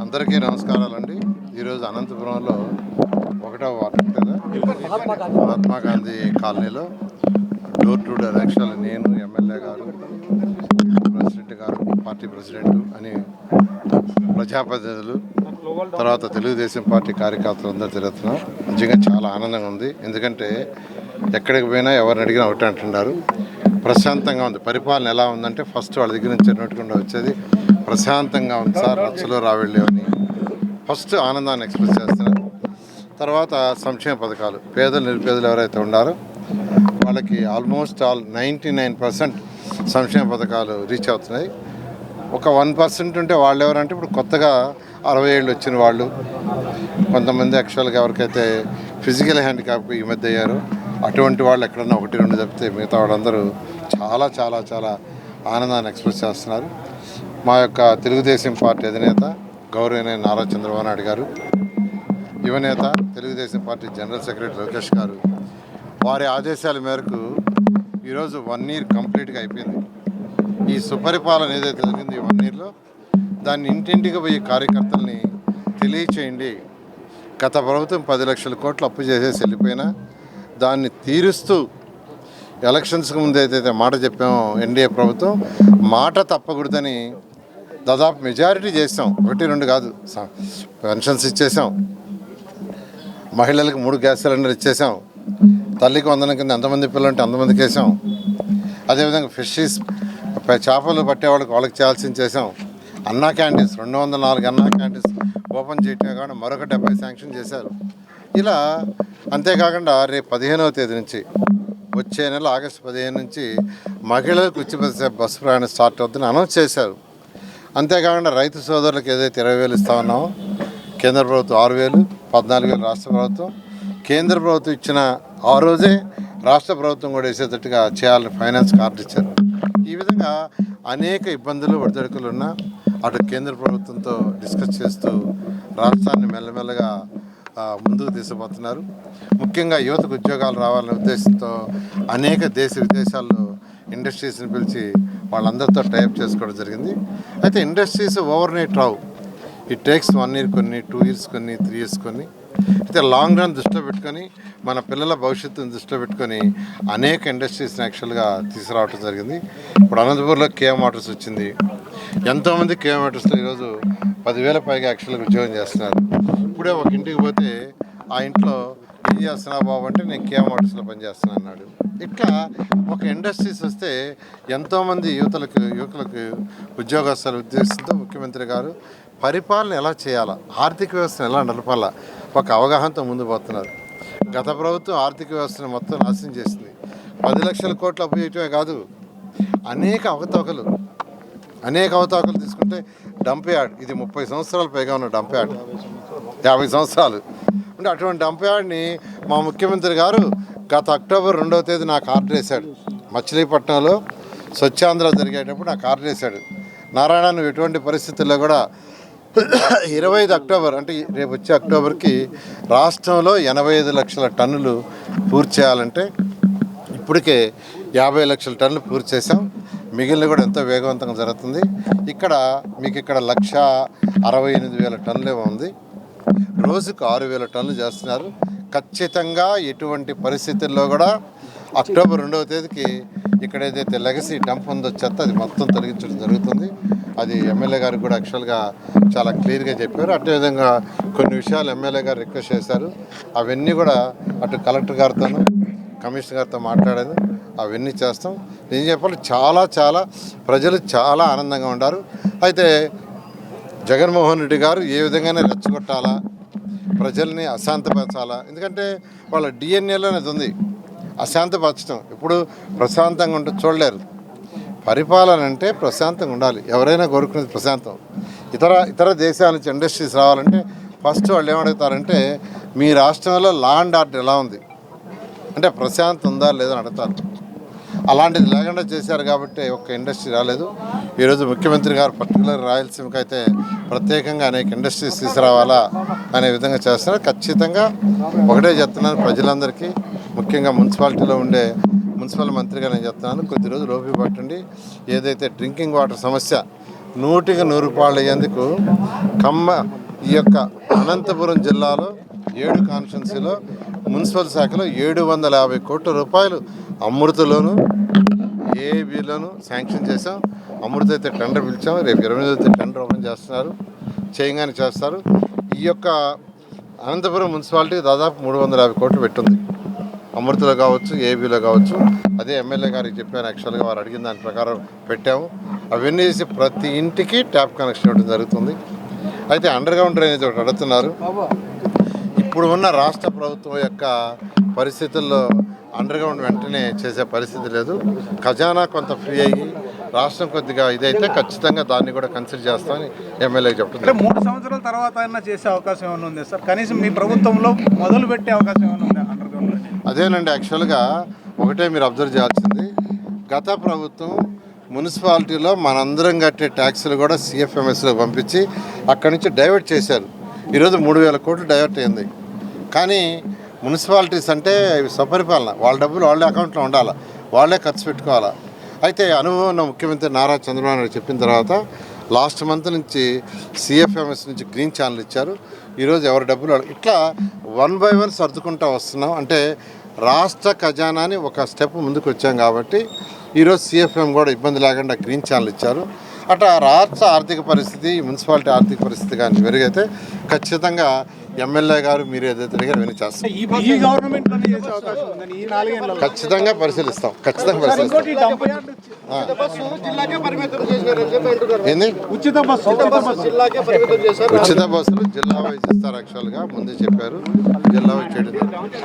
అందరికీ నమస్కారాలండి. ఈరోజు అనంతపురంలో 1వ వార్డు కదా మహాత్మా గాంధీ కాలనీలో డోర్ టు డోర్ యాక్చువల్ నేను ఎమ్మెల్యే గారు, ప్రెసిడెంట్ గారు, పార్టీ ప్రెసిడెంట్ అని ప్రజాప్రతినిధులు, తర్వాత తెలుగుదేశం పార్టీ కార్యకర్తలు అందరూ తిరుగుతున్నాం. నిజంగా చాలా ఆనందంగా ఉంది. ఎందుకంటే ఎక్కడికి పోయినా ఎవరిని అడిగినా ఒకటి అంటున్నారు, ప్రశాంతంగా ఉంది. పరిపాలన ఎలా ఉందంటే ఫస్ట్ వాళ్ళ దగ్గర నుంచి నోటుకుండా వచ్చేది ప్రశాంతంగా ఉంది సార్, రచ్చలో రావెళ్ళేవని ఫస్ట్ ఆనందాన్ని ఎక్స్ప్రెస్ చేస్తున్నారు. తర్వాత సంక్షేమ పథకాలు, పేదలు నిరుపేదలు ఎవరైతే ఉన్నారో వాళ్ళకి ఆల్మోస్ట్ 99% సంక్షేమ పథకాలు రీచ్ అవుతున్నాయి. ఒక 1% ఉంటే వాళ్ళు ఎవరంటే ఇప్పుడు కొత్తగా 60 ఏళ్ళు వచ్చిన వాళ్ళు, కొంతమంది యాక్చువల్గా ఎవరికైతే ఫిజికల్ హ్యాండిక్యాప్ ఈ మధ్య అయ్యారో అటువంటి వాళ్ళు ఎక్కడన్నా 1-2 తప్పితే మిగతా వాళ్ళందరూ చాలా చాలా చాలా ఆనందాన్ని ఎక్స్ప్రెస్ చేస్తున్నారు. మా యొక్క తెలుగుదేశం పార్టీ అధినేత గౌరవనీయ నారా చంద్రబాబు నాయుడు గారు, యువనేత Telugu Desam party general secretary Lokesh గారు, వారి ఆదేశాల మేరకు ఈరోజు 1 year కంప్లీట్గా అయిపోయింది. ఈ సుపరిపాలన ఏదైతే జరిగింది ఈ 1 yearలో దాన్ని ఇంటింటికి పోయి కార్యకర్తల్ని తెలియచేయండి. గత ప్రభుత్వం 10 లక్షల కోట్లు అప్పు చేసేసి వెళ్ళిపోయినా దాన్ని తీరుస్తూ ఎలక్షన్స్కి ముందు ఏదైతే మాట చెప్పామో ఎన్డీఏ ప్రభుత్వం మాట తప్పకూడదని దాదాపు మెజారిటీ చేసాం. 1-2 కాదు, పెన్షన్స్ ఇచ్చేసాం, మహిళలకు 3 గ్యాస్ సిలిండర్ ఇచ్చేసాం, తల్లికి 100 కింద ఎంతమంది పిల్లలంటే అంతమందికి వేసాం. అదేవిధంగా ఫిషెస్ చేపలు పట్టేవాళ్ళకి వాళ్ళకి చేయాల్సింది చేసాం. అన్నా క్యాంటీన్స్ 204 అన్నా క్యాంటీన్స్ ఓపెన్ చేయటమే కాకుండా మరొక 70 శాంక్షన్ చేశారు. ఇలా అంతేకాకుండా రేపు 15వ తేదీ నుంచి వచ్చే నెల ఆగస్టు 15 నుంచి మహిళలకు ఉచిత బస్సు ప్రయాణం స్టార్ట్ అవుతుందని అనౌన్స్ చేశారు. అంతేకాకుండా రైతు సోదరులకు ఏదైతే 20,000 ఇస్తా ఉన్నామో కేంద్ర ప్రభుత్వం 6,000, 14,000 రాష్ట్ర ప్రభుత్వం, కేంద్ర ప్రభుత్వం ఇచ్చిన ఆ రోజే రాష్ట్ర ప్రభుత్వం కూడా వేసేటట్టుగా చేయాలని ఫైనాన్స్ కార్డు ఇచ్చారు. ఈ విధంగా అనేక ఇబ్బందులు ఒడిదొడుకులు ఉన్నా అటు కేంద్ర ప్రభుత్వంతో డిస్కస్ చేస్తూ రాష్ట్రాన్ని మెల్లమెల్లగా ముందుకు తీసుకుపోతున్నారు. ముఖ్యంగా యువతకు ఉద్యోగాలు రావాలనే ఉద్దేశంతో అనేక దేశ విదేశాల్లో ఇండస్ట్రీస్ని పిలిచి వాళ్ళందరితో టైప్ చేసుకోవడం జరిగింది. అయితే industries over night Rao. It takes 1 year కొన్ని, 2 years కొన్ని, 3 years కొన్ని. అయితే లాంగ్ రన్ దృష్టిలో పెట్టుకొని మన పిల్లల భవిష్యత్తును దృష్టిలో పెట్టుకొని అనేక ఇండస్ట్రీస్ని యాక్చువల్గా తీసుకురావడం జరిగింది. ఇప్పుడు అనంతపూర్లో కేఎం మోటార్స్ వచ్చింది. ఎంతోమంది కేఎం మోటార్స్లో ఈరోజు 10,000 పైగా యాక్చువల్గా ఉద్యోగం చేస్తున్నారు. ఇప్పుడే ఒక ఇంటికి పోతే ఆ ఇంట్లో ఏం చేస్తున్నావు బాబు అంటే నేను కేఎం మోటార్స్లో పనిచేస్తున్నాను అన్నాడు. ఇట్లా ఒక ఇండస్ట్రీస్ వస్తే ఎంతోమంది యువకులకు ఉద్యోగస్తుల ఉద్దేశంతో ముఖ్యమంత్రి గారు పరిపాలన ఎలా చేయాలా, ఆర్థిక వ్యవస్థను ఎలా నడపాలా ఒక అవగాహనతో ముందు పోతున్నారు. గత ప్రభుత్వం ఆర్థిక వ్యవస్థను మొత్తం నాశనం చేసింది. 10 లక్షల కోట్లు అప్పు చేయటమే కాదు, అనేక అవకతవకలు తీసుకుంటే డంప్ యార్డ్, ఇది 30 సంవత్సరాల పైగా ఉన్న డంప్ యార్డ్, 50 సంవత్సరాలు అంటే అటువంటి డంప్ యార్డ్ని మా ముఖ్యమంత్రి గారు గత అక్టోబర్ 2వ తేదీ నాకు ఆర్డర్ వేశాడు. మచిలీపట్నంలో స్వచ్ఛాంధ్ర జరిగేటప్పుడు నాకు ఆర్డర్ వేశాడు. నారాయణ, నువ్వు ఎటువంటి పరిస్థితుల్లో కూడా 25 అక్టోబర్ అంటే రేపు వచ్చే అక్టోబర్కి రాష్ట్రంలో 85 లక్షల టన్నులు పూర్తి చేయాలంటే ఇప్పటికే 50 లక్షల టన్నులు పూర్తి చేసాం. మిగిలిన కూడా ఎంతో వేగవంతంగా జరుగుతుంది. మీకు ఇక్కడ 168,000 టన్నులే ఉంది. రోజుకు 6,000 టన్నులు చేస్తున్నారు. ఖచ్చితంగా ఎటువంటి పరిస్థితుల్లో కూడా అక్టోబర్ 2వ తేదీకి ఇక్కడ ఏదైతే లెగసీ డంప్ ఉందో చెత్త అది మొత్తం తొలగించడం జరుగుతుంది. అది ఎమ్మెల్యే గారికి కూడా యాక్చువల్గా చాలా క్లియర్గా చెప్పారు. అదేవిధంగా కొన్ని విషయాలు ఎమ్మెల్యే గారు రిక్వెస్ట్ చేశారు. అవన్నీ కూడా అటు కలెక్టర్ గారితోనూ కమిషనర్ గారితో మాట్లాడాను. అవన్నీ చేస్తాం. నేను చెప్పాలి, చాలా ప్రజలు చాలా ఆనందంగా ఉన్నారు. అయితే జగన్మోహన్ రెడ్డి గారు ఏ విధంగానే రెచ్చగొట్టాలా, ప్రజల్ని అశాంతపరచాలా, ఎందుకంటే వాళ్ళ డిఎన్ఏలోనే అది ఉంది అశాంతపరచడం. ఇప్పుడు ప్రశాంతంగా ఉంటే చూడలేరు. పరిపాలన అంటే ప్రశాంతంగా ఉండాలి. ఎవరైనా కోరుకునేది ప్రశాంతం. ఇతర దేశాల నుంచి ఇండస్ట్రీస్ రావాలంటే ఫస్ట్ వాళ్ళు ఏమడుగుతారంటే మీ రాష్ట్రంలో లా అండ్ ఆర్డర్ ఎలా ఉంది అంటే ప్రశాంతం ఉందా లేదని అడుగుతారు. అలాంటిది లేకుండా చేశారు కాబట్టి ఒక్క ఇండస్ట్రీ రాలేదు. ఈరోజు ముఖ్యమంత్రి గారు పర్టికులర్ రాయలసీమకి అయితే ప్రత్యేకంగా అనేక ఇండస్ట్రీస్ తీసుకురావాలా అనే విధంగా చేస్తున్నారు. ఖచ్చితంగా ఒకటే చెప్తున్నాను ప్రజలందరికీ, ముఖ్యంగా మున్సిపాలిటీలో ఉండే మున్సిపల్ మంత్రిగా నేను చెప్తున్నాను, కొద్ది రోజులు ఓపిక పట్టండి. ఏదైతే డ్రింకింగ్ వాటర్ సమస్య 100కి 100 రూపాయలు అయ్యేందుకు ఈ యొక్క అనంతపురం జిల్లాలో 7 కాన్స్టిట్యున్సీలో మున్సిపల్ శాఖలో 750 కోట్ల రూపాయలు అమృతలోను ఏబీలోను శాంక్షన్ చేసాం. అమృత అయితే టెండర్ పిలిచాం. రేపు 28 టెండర్ ఓపెన్ చేస్తున్నారు, చేయగానే చేస్తారు. ఈ యొక్క అనంతపురం మున్సిపాలిటీ దాదాపు 350 కోట్లు పెట్టింది. అమృతలో కావచ్చు, ఏబీలో కావచ్చు. అదే ఎమ్మెల్యే గారికి చెప్పాను, యాక్చువల్గా వారు అడిగిన దాని ప్రకారం పెట్టాము. అవన్నీ చేసి ప్రతి ఇంటికి ట్యాప్ కనెక్షన్ ఇవ్వడం జరుగుతుంది. అయితే అండర్ గ్రౌండ్ డ్రైనేజ్ ఒకటి అడుగుతున్నారు. ఇప్పుడు ఉన్న రాష్ట్ర ప్రభుత్వం యొక్క పరిస్థితుల్లో అండర్ గ్రౌండ్ వెంటనే చేసే పరిస్థితి లేదు. ఖజానా కొంత ఫ్రీ అయ్యి రాష్ట్రం కొద్దిగా ఇదైతే ఖచ్చితంగా దాన్ని కూడా కన్సిడర్ చేస్తామని ఎమ్మెల్యే చెప్తున్నారు. 3 సంవత్సరాల తర్వాత అయినా చేసే అవకాశం ఏమైనా ఉంది సార్? కనీసం మీ ప్రభుత్వంలో మొదలు పెట్టే అవకాశం ఏమైనా ఉందా అండర్ గ్రౌండ్? అదేనండి, యాక్చువల్గా ఒకటే మీరు అబ్జర్వ్ చేయాల్సింది, గత ప్రభుత్వం మున్సిపాలిటీలో మనందరం కట్టే ట్యాక్సులు కూడా సిఎఫ్ఎంఎస్లో పంపించి అక్కడి నుంచి డైవర్ట్ చేశారు. ఈరోజు 3000 కోట్లు డైవర్ట్ అయింది. కానీ మున్సిపాలిటీస్ అంటే ఇవి స్వపరిపాలన, వాళ్ళ డబ్బులు వాళ్ళే అకౌంట్లో ఉండాలి, వాళ్ళే ఖర్చు పెట్టుకోవాలా. అయితే అనుభవం ఉన్న ముఖ్యమంత్రి నారా చంద్రబాబు నాయుడు చెప్పిన తర్వాత లాస్ట్ మంత్ నుంచి సిఎఫ్ఎంఎస్ నుంచి గ్రీన్ ఛానల్ ఇచ్చారు. ఈరోజు ఎవరి డబ్బులు ఇట్లా 1 by 1 సర్దుకుంటూ వస్తున్నాం. అంటే రాష్ట్ర ఖజానాని ఒక స్టెప్ ముందుకు వచ్చాం కాబట్టి ఈరోజు సిఎఫ్ఎం కూడా ఇబ్బంది లేకుండా గ్రీన్ ఛానల్ ఇచ్చారు. అట్లా రాష్ట్ర ఆర్థిక పరిస్థితి, మున్సిపాలిటీ ఆర్థిక పరిస్థితి కానీ మెరుగైతే ఖచ్చితంగా ఎమ్మెల్యే గారు మీరు ఏదైతే అడిగారో అవన్నీ చేస్తాం. ఖచ్చితంగా పరిశీలిస్తాం. ఏంది ఉచిత బస్సులు జిల్లా వైజ్ ఇస్తారు. యాక్చువల్గా ముందే చెప్పారు, జిల్లా వైజ్ చేయడం.